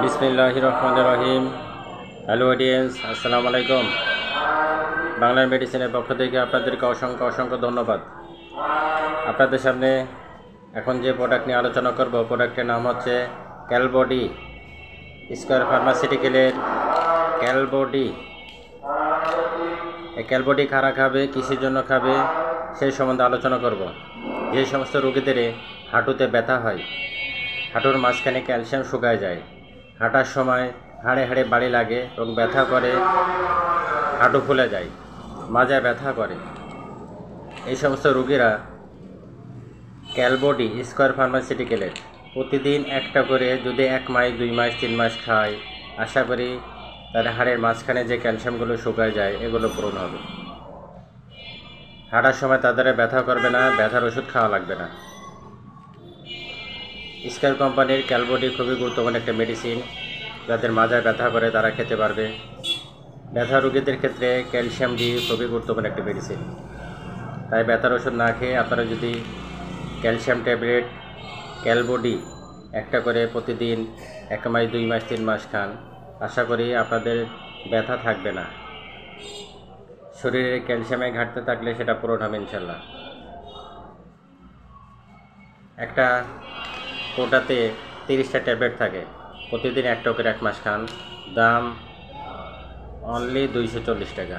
বিসমিল্লাহির রহমানির রহিম। Hello audience, আসসালামু আলাইকুম। বাংলার মেডিসিনের পক্ষ থেকে আপনাদেরকে অসংখ্য অসংখ্য ধন্যবাদ। আপনাদের সামনে এখন যে প্রোডাক্ট নিয়ে আলোচনা করব, প্রোডাক্টের নাম হচ্ছে ক্যালবডি। স্কয়ার ফার্মাসিউটিক্যালের ক্যালবডি। এই ক্যালবডি কারা খাবে, কিসের জন্য খাবে, সেই সম্বন্ধে আলোচনা করব। যে সমস্ত রোগীদের হাঁটুতে ব্যথা হয়, হাঁটুর মাঝখানে ক্যালসিয়াম শুকায় যায়, হাঁটার সময় হাড়ে হাড়ে বাড়ি লাগে এবং ব্যথা করে, হাঁটু ফুলে যায়, মাজায় ব্যথা করে, এই সমস্ত রোগীরা ক্যালবডি স্কয়ার ফার্মাসিউটিক্যালের প্রতিদিন একটা করে যদি 1 মাস 2 মাস 3 মাস খায়, আশা করি তার হাড়ের মাঝখানে যে ক্যালসিয়ামগুলো শুকায় যায় এগুলো পূরণ হবে। হাঁটার সময় তাদের ব্যথা করবে না, ব্যথার ওষুধ খাওয়া লাগবে না। স্কয়ার কোম্পানির ক্যালবডি খুবই গুরুত্বপূর্ণ একটা মেডিসিন। যাদের মাজায় ব্যথা করে তারা খেতে পারবে। ব্যথা রোগীদের ক্ষেত্রে ক্যালসিয়াম ডি খুবই গুরুত্বপূর্ণ একটা মেডিসিন। তাই ব্যথার ওষুধ না খেয়ে আপনারা যদি ক্যালসিয়াম ট্যাবলেট ক্যালবডি একটা করে প্রতিদিন 1 মাস 2 মাস 3 মাস খান, আশা করি আপনাদের ব্যথা থাকবে না। শরীরে ক্যালসিয়ামের ঘাটতি থাকলে সেটা পূরণ হবে ইনশাল্লাহ। একটা কোটাতে 30টা ট্যাবলেট থাকে, প্রতিদিন একটা করে 1 মাস খান। দাম অনলি 240 টাকা।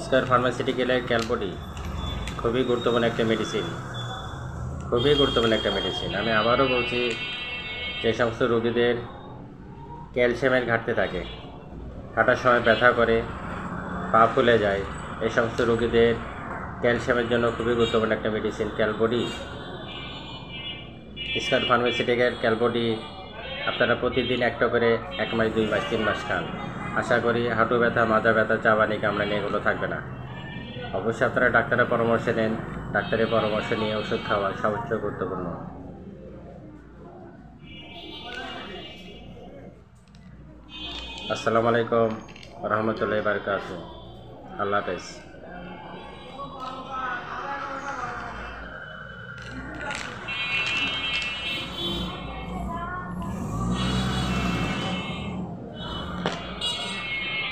স্কয়ার ফার্মাসিউটিক্যালের ক্যালবডি খুবই গুরুত্বপূর্ণ একটা মেডিসিন, খুবই গুরুত্বপূর্ণ একটা মেডিসিন। আমি আবারও বলছি, যে সমস্ত রোগীদের ক্যালসিয়ামের ঘাটতি থাকে, হাঁটার সময় ব্যথা করে, পা ফুলে যায়, এই সমস্ত রোগীদের ক্যালসিয়ামের জন্য খুবই গুরুত্বপূর্ণ একটা মেডিসিন ক্যালবডি। স্কয়ার ফার্মাসিউটিক্যাল ক্যালবডি আপনারা প্রতিদিন একটা করে 1 মাস 2 মাস 3 মাস খান, আশা করি হাঁটু ব্যথা, মাজা ব্যথা, চাবানি, কামড়ানি এগুলো থাকবে না। অবশ্যই আপনারা ডাক্তারের পরামর্শ নেন। ডাক্তারের পরামর্শ নিয়ে ওষুধ খাওয়া সবচেয়ে গুরুত্বপূর্ণ। আসসালামু আলাইকুম রহমতুল্লাহি বারাকাতুহু। আল্লাহ হাফেজ।